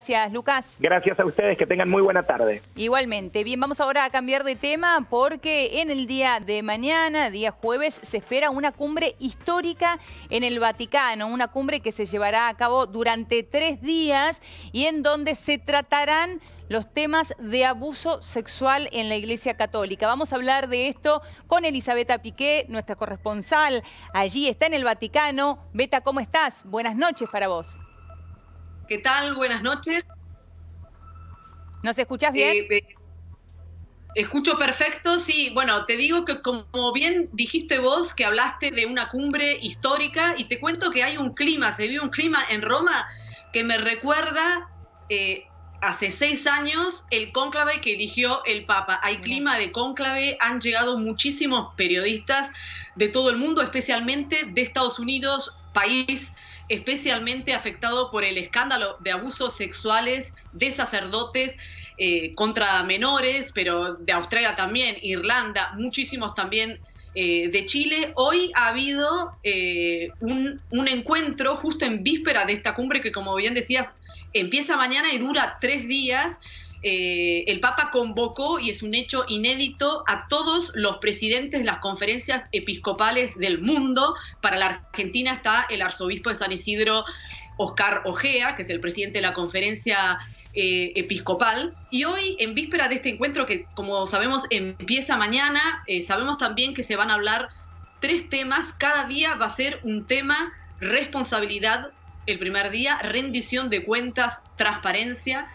Gracias, Lucas. Gracias a ustedes, que tengan muy buena tarde. Igualmente. Bien, vamos ahora a cambiar de tema porque en el día de mañana, día jueves, se espera una cumbre histórica en el Vaticano, una cumbre que se llevará a cabo durante 3 días y en donde se tratarán los temas de abuso sexual en la Iglesia Católica. Vamos a hablar de esto con Elisabetta Piqué, nuestra corresponsal. Allí está en el Vaticano. Beta, ¿cómo estás? Buenas noches para vos. ¿Qué tal? Buenas noches. ¿Nos escuchás bien? Escucho perfecto, sí. Bueno, te digo que como bien dijiste vos, que hablaste de una cumbre histórica, y te cuento que hay un clima, se vive un clima en Roma que me recuerda hace 6 años el cónclave que eligió el Papa. Hay clima de cónclave, han llegado muchísimos periodistas de todo el mundo, especialmente de Estados Unidos, país especialmente afectado por el escándalo de abusos sexuales de sacerdotes contra menores, pero de Australia también, Irlanda, muchísimos también de Chile. Hoy ha habido un encuentro justo en víspera de esta cumbre que, como bien decías, empieza mañana y dura 3 días. El Papa convocó, y es un hecho inédito, a todos los presidentes de las conferencias episcopales del mundo. Para la Argentina está el arzobispo de San Isidro, Oscar Ojea, que es el presidente de la conferencia episcopal. Y hoy, en víspera de este encuentro, que como sabemos empieza mañana, sabemos también que se van a hablar 3 temas. Cada día va a ser un tema: responsabilidad el primer día, rendición de cuentas, transparencia.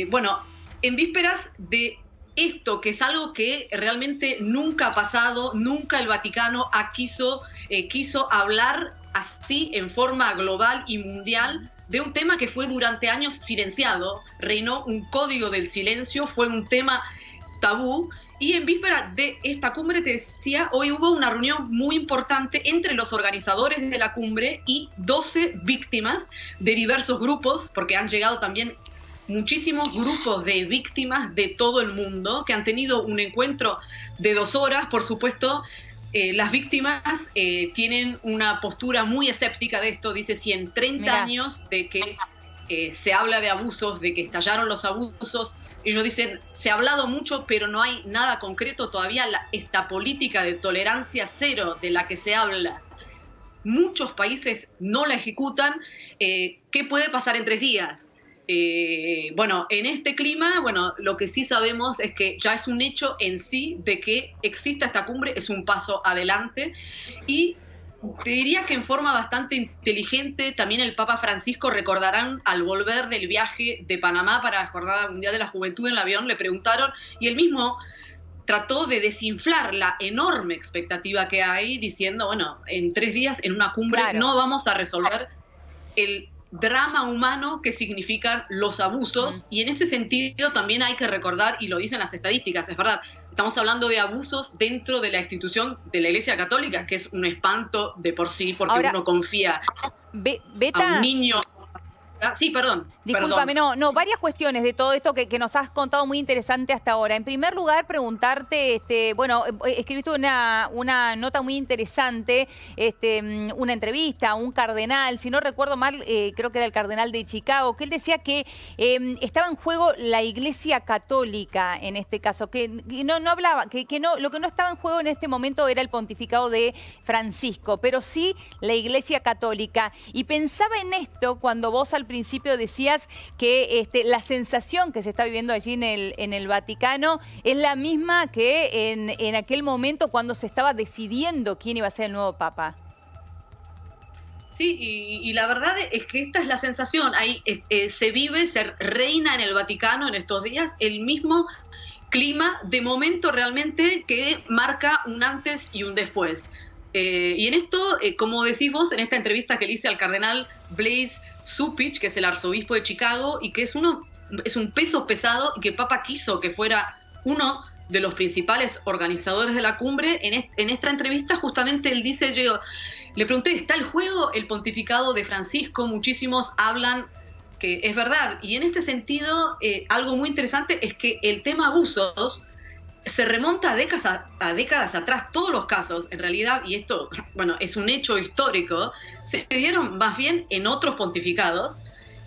Bueno, en vísperas de esto, que es algo que realmente nunca ha pasado, nunca el Vaticano quiso hablar así en forma global y mundial de un tema que fue durante años silenciado, reinó un código del silencio, fue un tema tabú. Y en víspera de esta cumbre, te decía, hoy hubo una reunión muy importante entre los organizadores de la cumbre y 12 víctimas de diversos grupos, porque han llegado también muchísimos grupos de víctimas de todo el mundo que han tenido un encuentro de 2 horas. Por supuesto, las víctimas tienen una postura muy escéptica de esto. Dice, si en 30 años de que se habla de abusos, de que estallaron los abusos, ellos dicen, se ha hablado mucho, pero no hay nada concreto todavía. Esta política de tolerancia cero de la que se habla, muchos países no la ejecutan. ¿Qué puede pasar en 3 días? Bueno, en este clima, bueno, lo que sí sabemos es que ya es un hecho en sí de que exista esta cumbre, es un paso adelante. Y te diría que en forma bastante inteligente también el Papa Francisco, recordarán, al volver del viaje de Panamá para la Jornada Mundial de la Juventud, en el avión le preguntaron y él mismo trató de desinflar la enorme expectativa que hay, diciendo, bueno, en 3 días en una cumbre no vamos a resolver el drama humano que significan los abusos. Y en ese sentido también hay que recordar, y lo dicen las estadísticas, es verdad, estamos hablando de abusos dentro de la institución de la Iglesia Católica, que es un espanto de por sí, porque ahora, uno confía Beta, a un niño. Sí, perdón. Discúlpame, no, varias cuestiones de todo esto que nos has contado muy interesante hasta ahora. En primer lugar, preguntarte, bueno, escribiste una nota muy interesante, una entrevista a un cardenal, si no recuerdo mal, creo que era el cardenal de Chicago, que él decía que estaba en juego la Iglesia Católica en este caso, que no hablaba, que no, lo que no estaba en juego en este momento era el pontificado de Francisco, pero sí la Iglesia Católica. Y pensaba en esto cuando vos al principio decías que la sensación que se está viviendo allí en el Vaticano es la misma que en aquel momento cuando se estaba decidiendo quién iba a ser el nuevo Papa. Sí, y la verdad es que esta es la sensación. Ahí se vive, se reina en el Vaticano en estos días el mismo clima de momento realmente que marca un antes y un después. Y en esto, como decís vos, en esta entrevista que le hice al cardenal Blaise Cupich, que es el arzobispo de Chicago, y que es un peso pesado, y que Papa quiso que fuera uno de los principales organizadores de la cumbre, en esta entrevista justamente él dice, yo le pregunté, ¿está el juego el pontificado de Francisco? Muchísimos hablan que es verdad, y en este sentido, algo muy interesante es que el tema abusos se remonta a décadas atrás. Todos los casos, en realidad, y esto, bueno, es un hecho histórico, se dieron más bien en otros pontificados,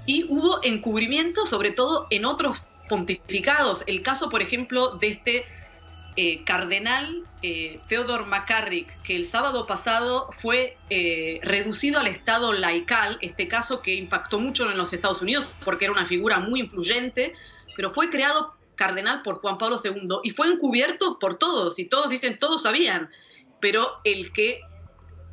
y hubo encubrimiento, sobre todo en otros pontificados. El caso, por ejemplo, de este cardenal Theodore McCarrick, que el sábado pasado fue reducido al estado laical, este caso que impactó mucho en los Estados Unidos porque era una figura muy influyente, pero fue creado cardenal por Juan Pablo II y fue encubierto por todos, y todos dicen, todos sabían, pero el que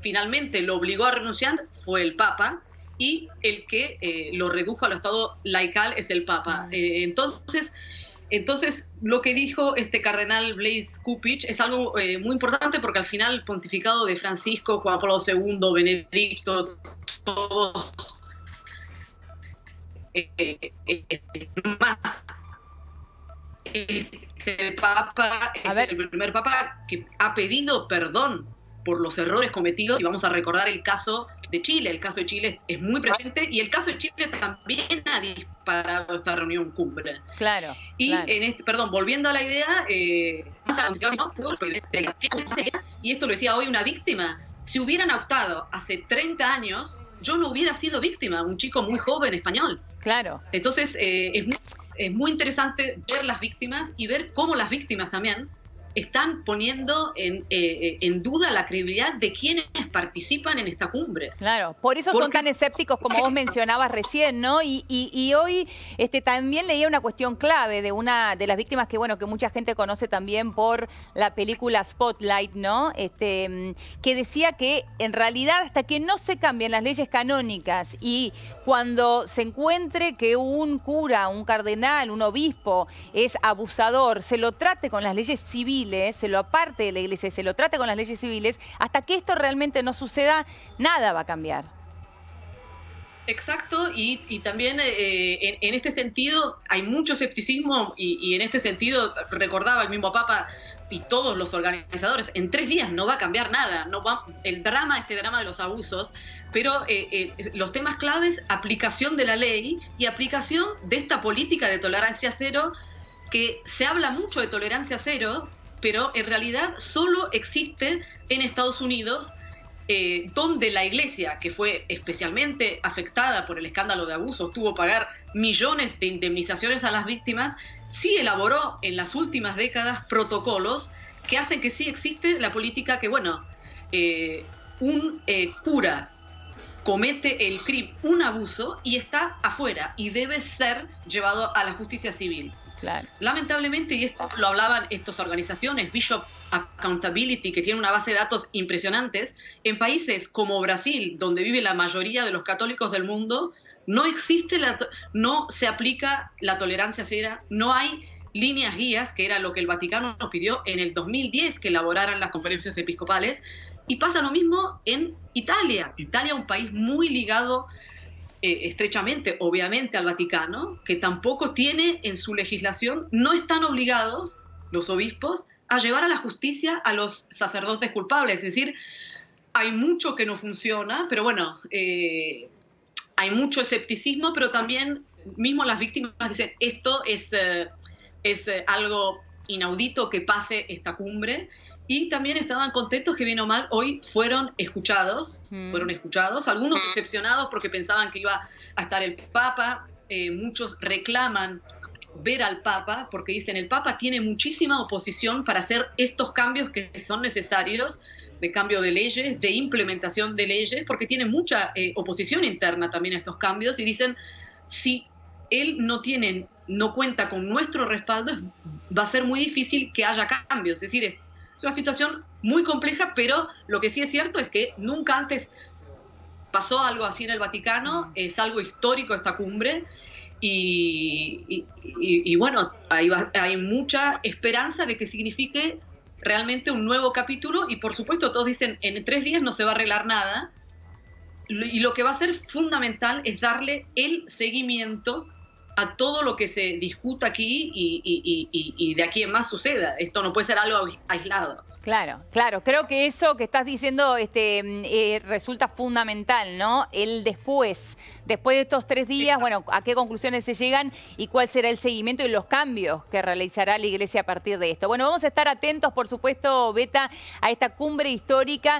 finalmente lo obligó a renunciar fue el Papa, y el que lo redujo al estado laical es el Papa. Entonces, lo que dijo este cardenal Blaise Cupich es algo muy importante, porque al final el pontificado de Francisco, Juan Pablo II, Benedicto, todos más, este Papa es el primer Papa que ha pedido perdón por los errores cometidos, y vamos a recordar el caso de Chile. El caso de Chile es muy presente, y el caso de Chile también ha disparado esta reunión cumbre. Claro. Y claro. Volviendo a la idea, y esto lo decía hoy una víctima, si hubieran optado hace 30 años, yo no hubiera sido víctima, un chico muy joven español. Claro. Entonces, es muy interesante ver las víctimas y ver cómo las víctimas también están poniendo en duda la credibilidad de quienes participan en esta cumbre. Claro, por eso son tan escépticos como vos mencionabas recién, ¿no? Y hoy también leía una cuestión clave de una de las víctimas que, bueno, que mucha gente conoce también por la película Spotlight, ¿no? Que decía que en realidad hasta que no se cambien las leyes canónicas y cuando se encuentre que un cura, un cardenal, un obispo es abusador, se lo trate con las leyes civiles, se lo aparte de la iglesia, se lo trate con las leyes civiles, hasta que esto realmente no suceda, nada va a cambiar. Exacto, y también en este sentido hay mucho escepticismo, y en este sentido recordaba el mismo Papa y todos los organizadores, en 3 días no va a cambiar nada, este drama de los abusos, pero los temas claves, aplicación de la ley y aplicación de esta política de tolerancia cero, que se habla mucho de tolerancia cero, pero en realidad solo existe en Estados Unidos, donde la iglesia, que fue especialmente afectada por el escándalo de abusos, tuvo que pagar millones de indemnizaciones a las víctimas, sí elaboró en las últimas décadas protocolos que hacen que sí existe la política que, bueno, un cura comete el crimen, un abuso, y está afuera y debe ser llevado a la justicia civil. Claro. Lamentablemente, y esto lo hablaban estas organizaciones, Bishop Accountability, que tiene una base de datos impresionantes, en países como Brasil, donde vive la mayoría de los católicos del mundo, no se aplica la tolerancia cero, no hay líneas guías, que era lo que el Vaticano nos pidió en el 2010 que elaboraran las conferencias episcopales, y pasa lo mismo en Italia. Italia, un país muy ligado estrechamente, obviamente, al Vaticano, que tampoco tiene en su legislación, no están obligados los obispos a llevar a la justicia a los sacerdotes culpables. Es decir, hay mucho que no funciona, pero bueno, hay mucho escepticismo, pero también mismo las víctimas dicen, esto es algo inaudito que pase esta cumbre, y también estaban contentos que bien o mal hoy fueron escuchados, algunos decepcionados porque pensaban que iba a estar el Papa, muchos reclaman ver al Papa porque dicen el Papa tiene muchísima oposición para hacer estos cambios que son necesarios, de cambio de leyes, de implementación de leyes, porque tiene mucha oposición interna también a estos cambios, y dicen, si él no cuenta con nuestro respaldo, va a ser muy difícil que haya cambios. Es decir, es una situación muy compleja, pero lo que sí es cierto es que nunca antes pasó algo así en el Vaticano, es algo histórico esta cumbre, y bueno, hay mucha esperanza de que signifique realmente un nuevo capítulo, y por supuesto todos dicen, en 3 días no se va a arreglar nada, y lo que va a ser fundamental es darle el seguimiento a todo lo que se discuta aquí, y de aquí en más suceda. Esto no puede ser algo aislado. Claro, claro. Creo que eso que estás diciendo resulta fundamental, ¿no? El después de estos 3 días, bueno, ¿a qué conclusiones se llegan y cuál será el seguimiento y los cambios que realizará la Iglesia a partir de esto? Bueno, vamos a estar atentos, por supuesto, Beta, a esta cumbre histórica.